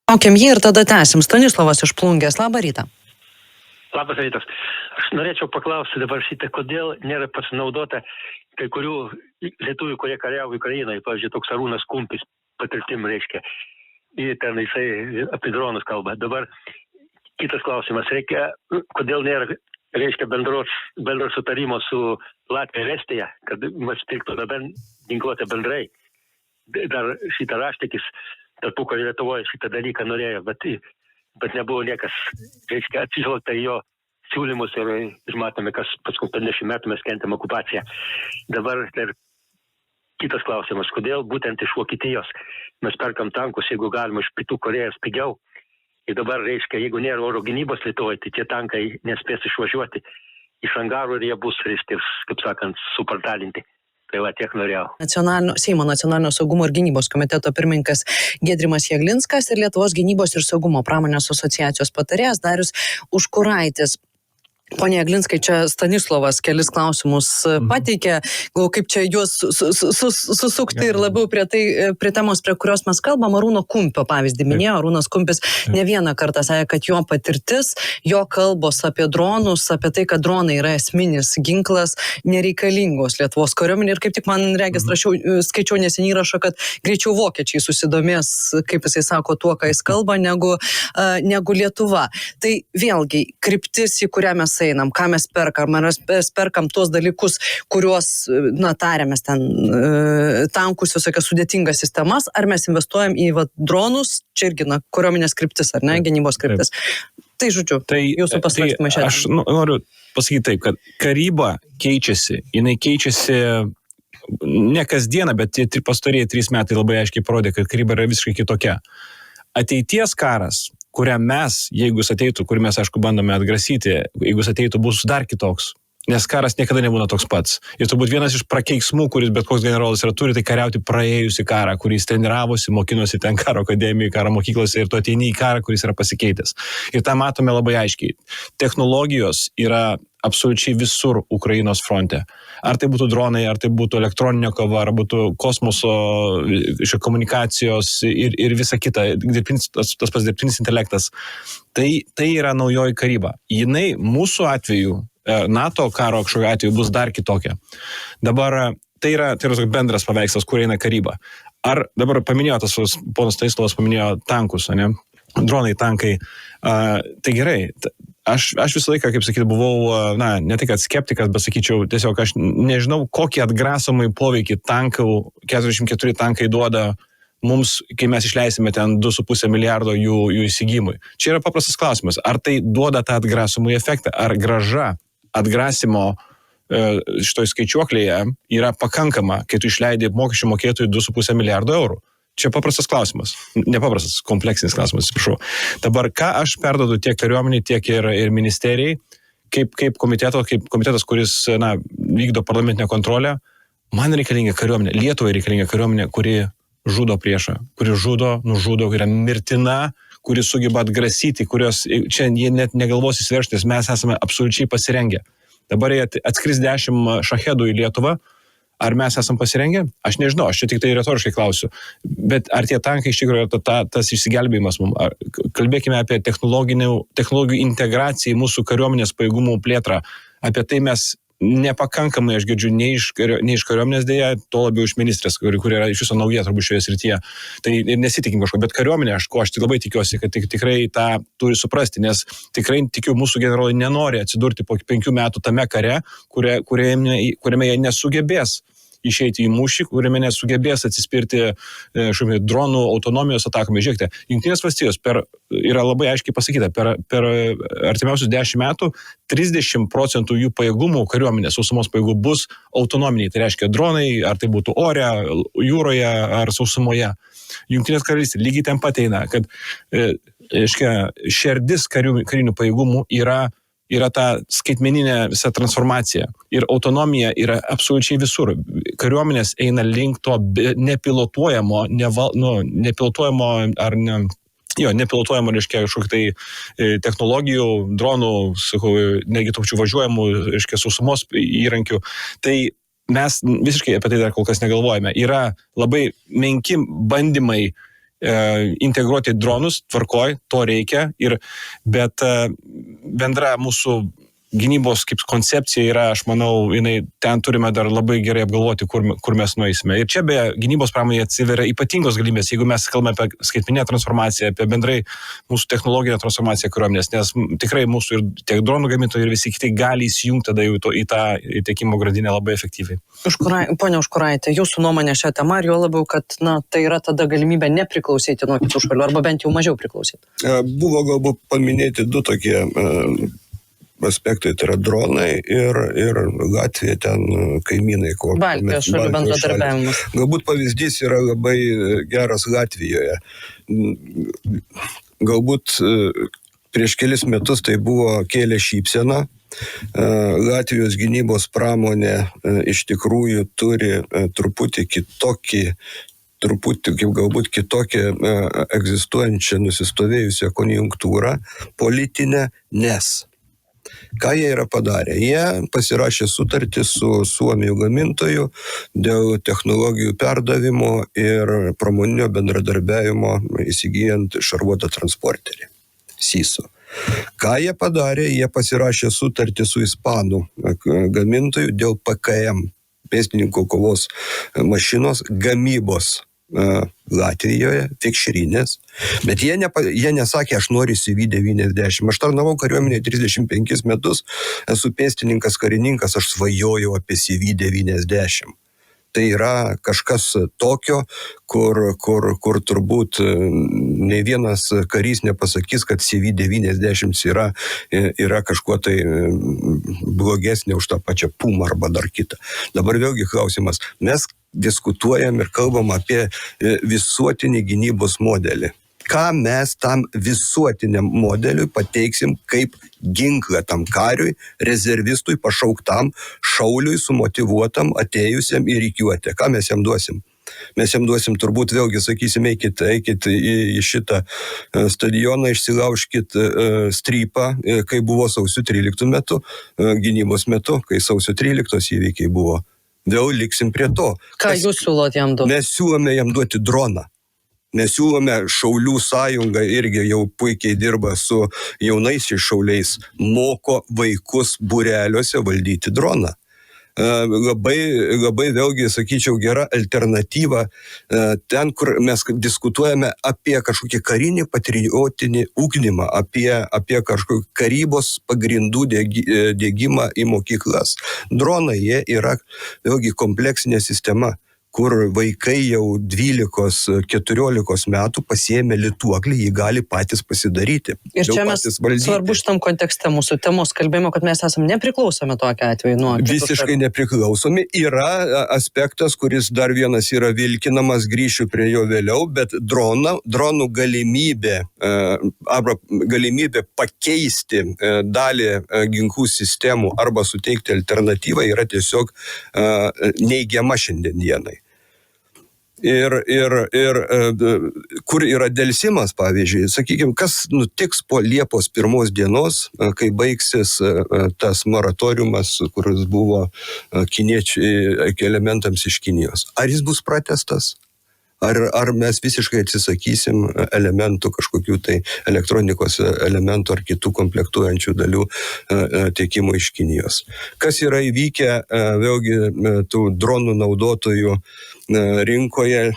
Laukiam jį ir tada tęsim. Stanislovas iš Plungės. Labą rytą. Labas rytas. Aš norėčiau paklausti dabar kodėl nėra pasinaudota kai kurių lietuvių, kurie kariavo Ukrainoje, pavyzdžiui, toks Arūnas Kumpis patirtim reiškia. Ir ten jisai apie dronus kalba. Dabar kitas klausimas. Kodėl nėra, reiškia, bendro sutarimo su Latvija ir Estija, kad mes pirktume ginkluotę bendrai. Dar šitą Raštikis tarpukario Lietuvoje šitą dalyką norėjo, bet nebuvo niekas, reiškia, atsižvelgta į jo siūlymus ir matome, kas paskui 50 metų mes kentėm okupaciją. Dabar ir kitas klausimas, kodėl būtent iš Vokietijos mes perkam tankus, jeigu galima iš Pietų Korėjos pigiau. Ir dabar, reiškia, jeigu nėra oro gynybos Lietuvoje, tai tie tankai nespės išvažiuoti iš angarų ir jie bus, reiškia, kaip sakant, supardalinti. Tai va, tiek norėjau. Seimo nacionalinio saugumo ir gynybos komiteto pirmininkas Giedrimas Jeglinskas ir Lietuvos gynybos ir saugumo pramonės asociacijos patarėjas Darius Užkuraitis. Pone Jeglinskai, čia Stanislovas kelis klausimus pateikė, kaip čia juos susukti ir labiau prie temos, prie kurios mes kalbam. Arūno Kumpio pavyzdį minėjo. Arūnas Kumpis ne vieną kartą sakė, kad jo patirtis, jo kalbos apie dronus, apie tai, kad dronai yra esminis ginklas, nereikalingos Lietuvos kariuomenė. Ir kaip tik man regis skaičiau neseniai įrašą, kad greičiau vokiečiai susidomės, kaip jisai sako, tuo, ką jis kalba, negu Lietuva. Tai vėlgi, kryptis, į kurią mes einam, ką mes perkam, ar mes perkam tuos dalykus, kuriuos, tarėmės ten tankus, visokias sudėtingas sistemas, ar mes investuojam į dronus, čia irgi, kariuomenės kryptis, ar ne, gynybos kryptis. Tai žodžiu, jūsų pasvarstymai šiandien. Aš noriu pasakyti taip, kad karyba keičiasi, jinai keičiasi ne kasdieną, bet pastarieji 3 metai labai aiškiai parodė, kad karyba yra visiškai kitokia. Ateities karas, kuriam mes, jeigu jis ateitų, kurį mes, aišku, bandome atgrasyti, jeigu jis ateitų, bus dar kitoks. Nes karas niekada nebūna toks pats. Ir turbūt vienas iš prakeiksmų, kuris bet koks generolas turi, tai kariauti praėjusi karą, kuris treniravosi, mokinosi ten karo akademijoje, karo mokyklose ir tu ateini į karą, kuris yra pasikeitęs. Ir tą matome labai aiškiai. Technologijos yra absoliučiai visur Ukrainos fronte. Ar tai būtų dronai, ar tai būtų elektroninio kova, ar būtų kosmoso komunikacijos ir visa kita, tas pats dirbtinis intelektas. Tai yra naujoji karyba. Jinai mūsų atveju, NATO karo kažkokio atveju bus dar kitokia. Dabar tai yra bendras paveikslas, kur eina karyba. Ar dabar paminėjo, ponas Stanislovas paminėjo tankus, ne? Dronai, tankai. Tai gerai. Aš visą laiką, kaip sakyti, buvau, ne tai kad skeptikas, bet sakyčiau, tiesiog aš nežinau, kokį atgrasomai poveikį 44 tankai duoda mums, kai mes išleisime ten 2,5 milijardo jų įsigymui. Čia yra paprastas klausimas. Ar tai duoda tą atgrasomą efektą? Ar grąža atgrasimo šitoj skaičiuoklėje yra pakankama, kai tu išleidai mokesčių mokėtojų 2,5 milijardo eurų? Čia paprastas klausimas. Nepaprastas, kompleksinis klausimas, atsiprašau. Dabar ką aš perdodu tiek kariuomeniai, tiek ir ministerijai, kaip komitetas, kuris vykdo parlamentinę kontrolę, man reikalinga kariuomenė, Lietuvai reikalinga kariuomenė, kuri žudo priešą, kuri nužudo, kuri yra mirtina, kuri sugeba atgrasyti, kurios čia jie net negalvos įsiveržti, nes mes esame absoliučiai pasirengę. Dabar jie atskris 10 šahedų į Lietuvą. Ar mes esam pasirengę? Aš nežinau, aš čia tik tai retoriškai klausiu. Bet ar tie tankai iš tikrųjų yra tas išsigelbėjimas mums? Kalbėkime apie technologijų integraciją į mūsų kariuomenės pajėgumų plėtrą. Apie tai mes nepakankamai, aš girdžiu, nei iš kariuomenės dėja, to labiau iš ministrės, kuri yra iš viso nauja turbūt šioje srityje. Tai nesitikim kažko, bet kariuomenė, aš tik labai tikiuosi, kad tikrai tą turi suprasti, nes tikrai tikiu, mūsų generolai nenori atsidurti po 5 metų tame kare, kuriame jie nesugebės išeiti į mūšį, kuriame nesugebės atsispirti dronų autonomijos atakomis. Žiūrėkite, Jungtinės valstijos yra labai aiškiai pasakyta, per artimiausius 10 metų 30% jų pajėgumų kariuomenės sausumos pajėgų bus autonominiai. Tai reiškia dronai, ar tai būtų ore, jūroje ar sausumoje. Jungtinės karalystės lygiai ten pat eina, kad šerdis karinių pajėgumų yra ta skaitmeninė visa transformacija. Ir autonomija yra absoliučiai visur. Kariuomenės eina link to nepilotuojamo, nepilotuojamo, reiškia, kažkokių tai technologijų, dronų, negi tų pačių važiuojamų, reiškia, sausumos įrankių. Tai mes visiškai apie tai dar kol kas negalvojame. Yra labai menki bandymai integruoti dronus, tvarkoj, to reikia, bet bendra mūsų gynybos kaip koncepcija yra, aš manau, ten turime dar labai gerai apgalvoti, kur mes nueisime. Ir čia beje, gynybos pramonėje atsiveria ypatingos galimybės, jeigu mes kalbame apie skaitmeninę transformaciją, apie bendrai mūsų technologinę transformaciją kariuomenės, nes tikrai mūsų ir tiek dronų gamintojai ir visi kiti gali įsijungti tada jau į tą tiekimo grandinę labai efektyviai. Ponia Užkuraitė, jūsų nuomonė šią temą, ir juo labiau, kad tai yra tada galimybė nepriklausyti nuo kitų šalių, arba bent jau mažiau priklausyti. Buvo galbūt paminėti du tokie aspektai, tai yra dronai ir Latvija, ten kaimynai. Baltijos šalių bendradarbiavimas. Galbūt pavyzdys yra labai geras Latvijoje. Galbūt prieš kelis metus tai buvo kėlė šypseną. Latvijos gynybos pramonė iš tikrųjų turi truputį galbūt kitokią egzistuojančią nusistovėjusią konjunktūrą politinę, nes ką jie yra padarę? Jie pasirašė sutartį su Suomijų gamintoju dėl technologijų perdavimo ir pramoninio bendradarbiavimo įsigijant šarvuotą transporterį, SISO. Ką jie padarė? Jie pasirašė sutartį su ispanų gamintoju dėl PKM, pėstininkų kovos mašinos gamybos Latvijoje, fikšrinės, bet jie nesakė, aš noriu CV-90. Aš tarnavau kariuomenėje 35 metus, esu pėstininkas, karininkas, aš svajojau apie CV-90. Tai yra kažkas tokio, kur turbūt nei vienas karys nepasakys, kad CV-90 yra kažkuo tai blogesnė už tą pačią Pumą arba dar kitą. Dabar vėlgi klausimas, mes diskutuojam ir kalbam apie visuotinį gynybos modelį. Ką mes tam visuotiniam modeliui pateiksim kaip ginklą tam kariui, rezervistui, pašauktam, šauliui, sumotyvuotam, atėjusiam į rikiuotę? Ką mes jam duosim? Mes jam duosim turbūt vėlgi, sakysim, eikit į šitą stadioną, išsilaužkit strypą, kai buvo sausio 13 metu, gynybos metu, kai sausio 13 įvykiai buvo. Vėl liksim prie to. Ką jūs siūlot jam duoti? Mes siūlome jam duoti droną. Mes siūlome, Šaulių sąjunga irgi jau puikiai dirba su jaunaisiais šauliais, moko vaikus būreliuose valdyti droną. Labai vėlgi, sakyčiau, gera alternatyva ten, kur mes diskutuojame apie kažkokį karinį patriotinį ugdymą, apie kažkokį karybos pagrindų diegimą į mokyklas. Dronai, jie yra vėlgi kompleksinė sistema, kur vaikai jau 12-14 metų pasiėmė lituoklį, jį gali patys pasidaryti. Ir čia mes svarbu šitam kontekste mūsų temos kalbėjimo, kad mes esame nepriklausomi tokiu atveju nuo kitų. Visiškai nepriklausomi. Yra aspektas, kuris dar vienas yra vilkinamas, grįšiu prie jo vėliau, bet dronų galimybė pakeisti dalį ginklų sistemų arba suteikti alternatyvą yra tiesiog neigiama šiandien dienai. Ir kur yra delsimas, pavyzdžiui, sakykime, kas nutiks po Liepos 1 dienos, kai baigsis tas moratoriumas, kuris buvo kiniečių elementams iš Kinijos. Ar jis bus pratęstas? Ar mes visiškai atsisakysim elementų, kažkokių tai elektronikos elementų ar kitų komplektuojančių dalių tiekimo iš Kinijos? Kas yra įvykę vėlgi tų dronų naudotojų rinkoje,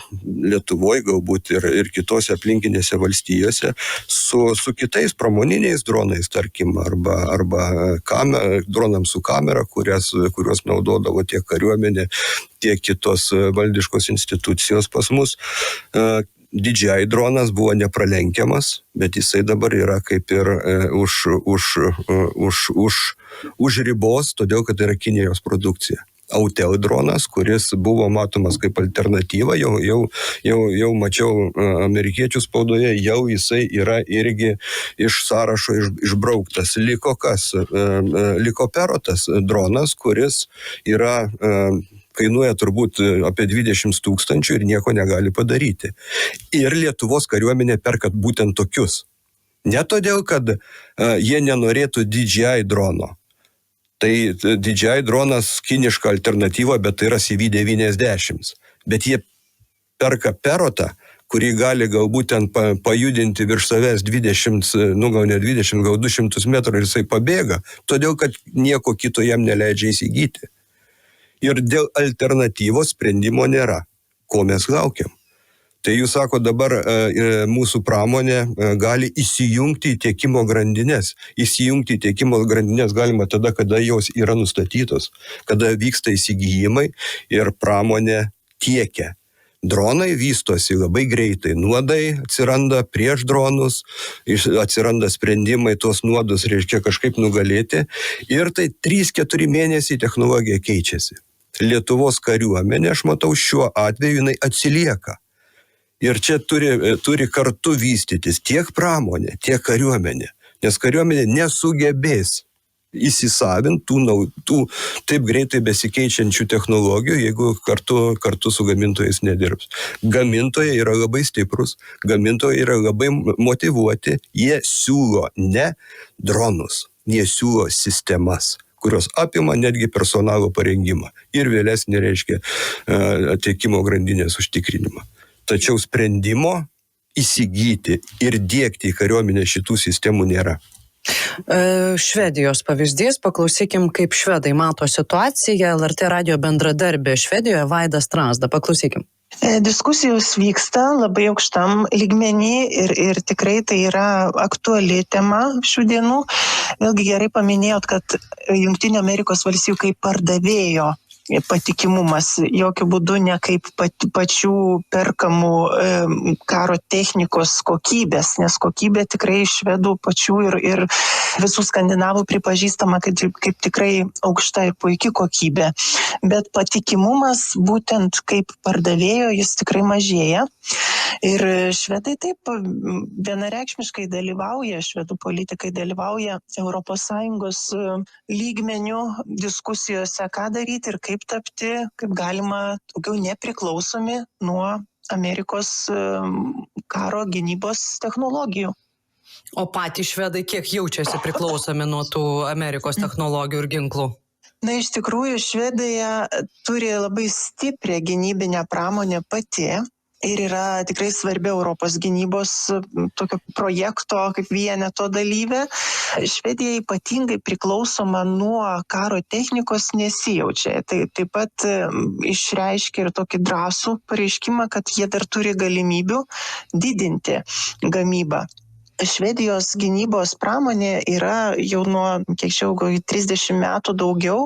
Lietuvoje galbūt ir kitose aplinkinėse valstijose su kitais pramoniniais dronais, tarkim, arba dronams su kamera, kuriuos naudodavo tiek kariuomenė, tiek kitos valdiškos institucijos pas mus. DJI dronas buvo nepralenkiamas, bet jisai dabar yra kaip ir už ribos, todėl kad yra Kinijos produkcija. Autel dronas, kuris buvo matomas kaip alternatyva, jau mačiau amerikiečių spaudoje, jau jisai yra irgi iš sąrašo išbrauktas. Liko kas? Liko Perotas dronas, kuris yra kainuoja turbūt apie 20 000 ir nieko negali padaryti. Ir Lietuvos kariuomenė perka būtent tokius. Ne todėl, kad jie nenorėtų DJI drono. Tai DJI dronas kiniška alternatyva, bet tai yra CV-90. Bet jie perka Perotą, kurį gali galbūt ten pajudinti virš savęs 20, gal ne 20, gal 200 metrų ir jisai pabėga, todėl kad nieko kito jam neleidžia įsigyti. Ir dėl alternatyvos sprendimo nėra. Ko mes laukiam? Tai jūs sako, dabar mūsų pramonė gali įsijungti į tiekimo grandinės. Įsijungti į tiekimo grandinės galima tada, kada jos yra nustatytos, kada vyksta įsigijimai ir pramonė tiekia. Dronai vystosi labai greitai, nuodai atsiranda prieš dronus, atsiranda sprendimai tuos nuodus, reiškia, kažkaip nugalėti ir tai 3-4 mėnesiai technologija keičiasi. Lietuvos kariuomenė, aš matau, šiuo atveju jinai atsilieka. Ir čia turi kartu vystytis tiek pramonė, tiek kariuomenė, nes kariuomenė nesugebės įsisavinti tų taip greitai besikeičiančių technologijų, jeigu kartu su gamintojais nedirbs. Gamintojai yra labai stiprus, gamintojai yra labai motyvuoti, jie siūlo ne dronus, jie siūlo sistemas, kurios apima netgi personalo parengimą ir vėlesnį, reiškia, tiekimo grandinės užtikrinimą. Tačiau sprendimo įsigyti ir diegti į kariuomenę šitų sistemų nėra. Švedijos pavyzdys, paklausykim, kaip švedai mato situaciją. LRT radio bendradarbė Švedijoje Vaida Strasda, paklausykim. Diskusijos vyksta labai aukštam lygmenį ir tikrai tai yra aktuali tema šių dienų. Vėlgi gerai paminėjot, kad Jungtinių Amerikos valstijų kaip pardavėjo patikimumas, jokių būdų ne kaip pačių perkamų karo technikos kokybės, nes kokybė tikrai švedų pačių ir visų skandinavų pripažįstama kaip tikrai aukšta ir puikia kokybė. Bet patikimumas būtent kaip pardavėjo jis tikrai mažėja. Ir švedai taip vienareikšmiškai dalyvauja, švedų politikai dalyvauja ES lygmenių diskusijose, ką daryti ir kaip tapti, kaip galima daugiau nepriklausomi nuo Amerikos karo gynybos technologijų. O patys švedai kiek jaučiasi priklausomi nuo tų Amerikos technologijų ir ginklų? Na, iš tikrųjų, Švedija turi labai stiprią gynybinę pramonę pati. Ir yra tikrai svarbi Europos gynybos tokio projekto kaip vieneto dalyvė. Švedija ypatingai priklausoma nuo karo technikos nesijaučia. Tai taip pat išreiškia ir tokį drąsų pareiškimą, kad jie dar turi galimybių didinti gamybą. Švedijos gynybos pramonė yra jau nuo, kiek žiau, 30 metų daugiau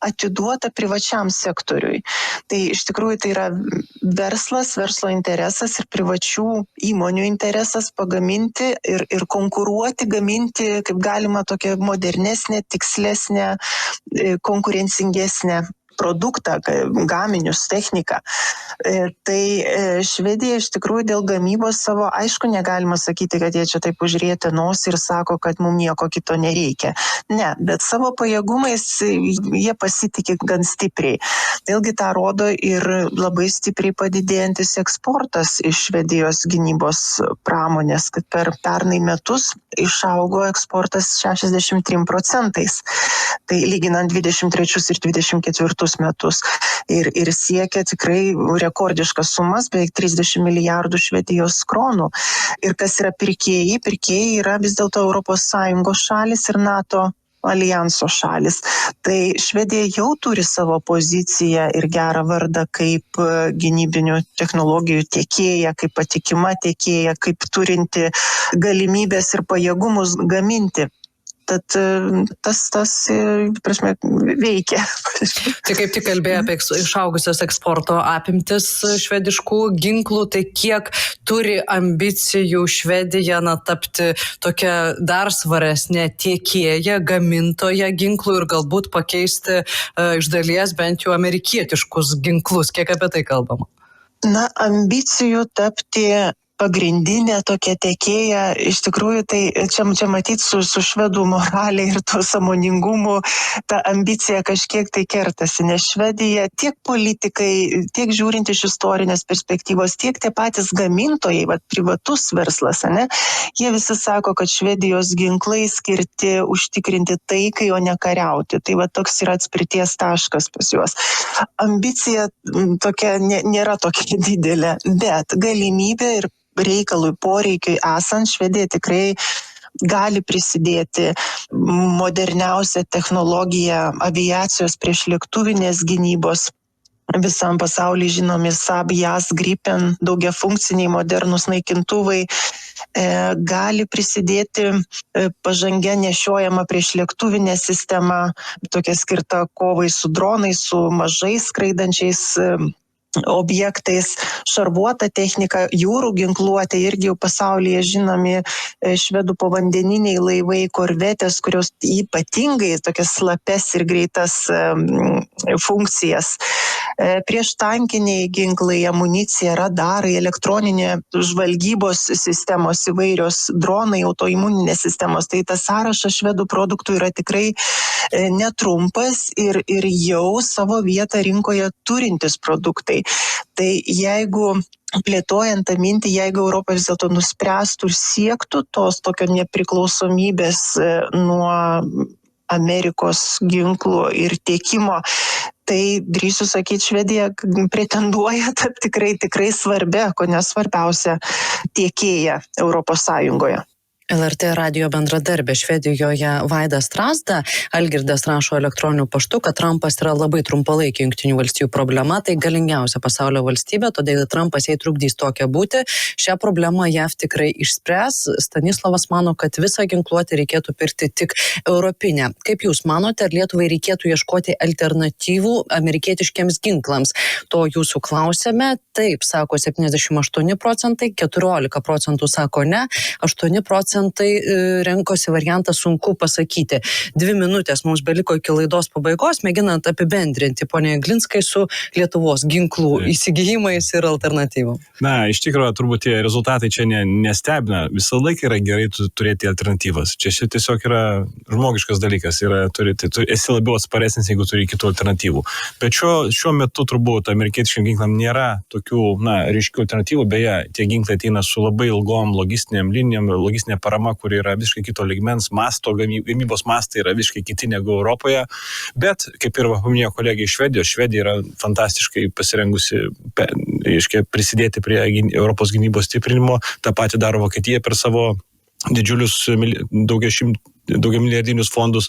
atiduota privačiam sektoriui. Tai iš tikrųjų tai yra verslo interesas ir privačių įmonių interesas pagaminti ir konkuruoti, gaminti kaip galima tokią modernesnę, tikslesnę, konkurencingesnę produktą, gaminius, techniką. Tai Švedija iš tikrųjų dėl gamybos savo, aišku, negalima sakyti, kad jie čia taip užrietė nosį ir sako, kad mums nieko kito nereikia. Ne, bet savo pajėgumais jie pasitikė gan stipriai. Vėlgi tą rodo ir labai stipriai padidėjantis eksportas iš Švedijos gynybos pramonės, kad per pernai metus išaugo eksportas 63%. Tai lyginant 23 ir 24 metus. Ir siekia tikrai rekordiškas sumas, beveik 30 milijardų Švedijos kronų. Ir kas yra pirkėjai? Pirkėjai yra vis dėlto ES šalis ir NATO alijanso šalis. Tai Švedija jau turi savo poziciją ir gerą vardą kaip gynybinių technologijų tiekėja, kaip patikima tiekėja, kaip turinti galimybės ir pajėgumus gaminti. Tad tas prasme, veikia. Tai kaip tik kalbėjo apie išaugusios eksporto apimtis švediškų ginklų, tai kiek turi ambicijų Švedija tapti tokia dar svaresnė tiekėja, gamintoja ginklų ir galbūt pakeisti iš dalies bent jau amerikietiškus ginklus. Kiek apie tai kalbama? Na, ambicijų tapti pagrindinė tokia tiekėja, iš tikrųjų tai čia matyti su švedų moralė ir to sąmoningumu, ta ambicija kažkiek tai kertasi, nes Švedija tiek politikai, tiek žiūrint iš istorinės perspektyvos, tiek tie patys gamintojai, privatus verslas, ne, jie visi sako, kad Švedijos ginklai skirti užtikrinti taikai, o ne kariauti. Tai toks yra atspirties taškas pas juos. Ambicija tokia nėra tokia didelė, bet galimybė ir reikalui, poreikiui esant, Švedija tikrai gali prisidėti moderniausią technologiją aviacijos priešlėktuvinės gynybos. Visam pasaulyje žinomi Saab, JAS, Gripen, daugiafunkciniai modernus naikintuvai, gali prisidėti pažangę nešiojama priešlėktuvinė sistema, tokia skirta kovai su dronais, su mažai skraidančiais objektais, šarvuota technika, jūrų ginkluotė, irgi jau pasaulyje žinomi švedų povandeniniai laivai, korvetės, kurios ypatingai tokias slapes ir greitas funkcijas. Prieštankiniai ginklai, amunicija, radarai, elektroninė žvalgybos sistemos įvairios, dronai, autoimuninės sistemos. Tai tas sąrašas švedų produktų yra tikrai netrumpas ir jau savo vietą rinkoje turintis produktai. Tai jeigu plėtojant tą mintį, jeigu Europa vis dėlto nuspręstų ir siektų tos tokio nepriklausomybės nuo Amerikos ginklų ir tiekimo, tai drįsiu sakyti, Švedija pretenduoja tapti tikrai svarbia, ko nesvarbiausia tiekėja Europos Sąjungoje. LRT radijo bendradarbė Švedijoje Vaida Strasda. Algirdas rašo elektroniniu paštu, kad Trumpas yra labai trumpalaikė Jungtinių valstijų problema, tai galingiausia pasaulio valstybė, todėl Trumpas jai trukdys tokia būti. Šią problemą JAV tikrai išspręs. Stanislavas mano, kad visą ginkluotę reikėtų pirkti tik europinę. Kaip Jūs manote, ar Lietuvai reikėtų ieškoti alternatyvų amerikietiškiams ginklams? To Jūsų klausėme. Taip, sako 78%, 14% sako ne, 8% renkosi variantą sunku pasakyti. 2 minutės mums beliko iki laidos pabaigos, mėginant apibendrinti, ponia Jeglinskai, su Lietuvos ginklų įsigijimais ir alternatyvom. Na, iš tikrųjų, turbūt tie rezultatai čia nestebina. Visą laiką yra gerai turėti alternatyvas. Čia tiesiog yra žmogiškas dalykas. Esi labiau atsparesnis, jeigu turi kitų alternatyvų. Bet šiuo metu turbūt amerikietiškiam ginklam nėra tokių, ryškių alternatyvų. Beje, tie ginklai ateina su labai ilgom logistinėm linijom, logistinė parama, kuri yra visiškai kito lygmens, gamybos mastai yra visiškai kiti negu Europoje. Bet, kaip ir paminėjo kolegė iš Švedijos, Švedija yra fantastiškai pasirengusi prisidėti prie Europos gynybos stiprinimo. Ta pati daro Vokietija per savo didžiulius daugiamilijardinius fondus.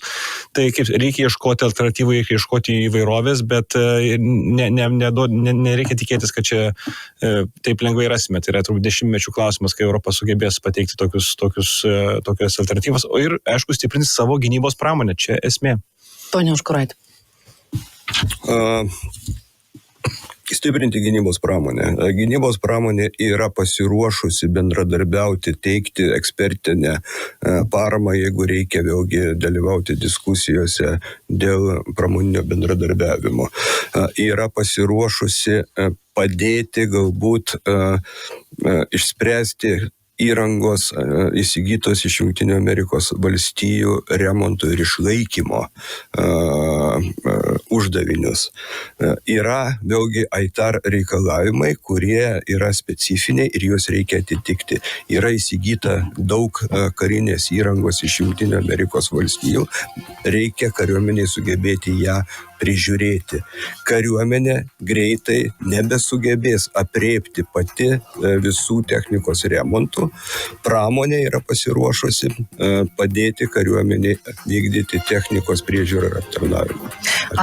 Tai kaip reikia ieškoti alternatyvų, reikia ieškoti įvairovės, bet nereikia tikėtis, kad čia taip lengvai rasime. Tai yra turbūt 10-mečių klausimas, kai Europa sugebės pateikti tokias alternatyvas. O ir, aišku, stiprinti savo gynybos pramonę. Čia esmė. Pone Užkuraitė. Stiprinti gynybos pramonę. Gynybos pramonė yra pasiruošusi bendradarbiauti, teikti ekspertinę paramą, jeigu reikia vėlgi dalyvauti diskusijose dėl pramoninio bendradarbiavimo. Yra pasiruošusi padėti galbūt išspręsti įrangos įsigytos iš Jungtinių Amerikos valstijų remonto ir išlaikymo uždavinius. Yra vėlgi AITAR reikalavimai, kurie yra specifiniai ir juos reikia atitikti. Yra įsigyta daug karinės įrangos iš Jungtinių Amerikos valstijų, reikia kariuomeniai sugebėti ją prižiūrėti. Kariuomenė greitai nebesugebės aprėpti pati visų technikos remontų. Pramonė yra pasiruošusi padėti kariuomeniai vykdyti technikos priežiūrą ir aptarnavimą.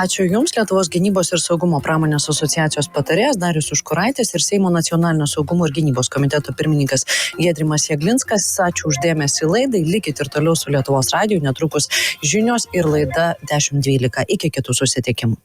Ačiū Jums, Lietuvos gynybos ir saugumo pramonės asociacijos patarėjas Darius Užkuraitis ir Seimo nacionalinio saugumo ir gynybos komiteto pirmininkas Giedrimas Jeglinskas. Ačiū už dėmesį laidai, likit ir toliau su Lietuvos radiju, netrukus žinios ir laida 10.12. Iki kitų susitikimų.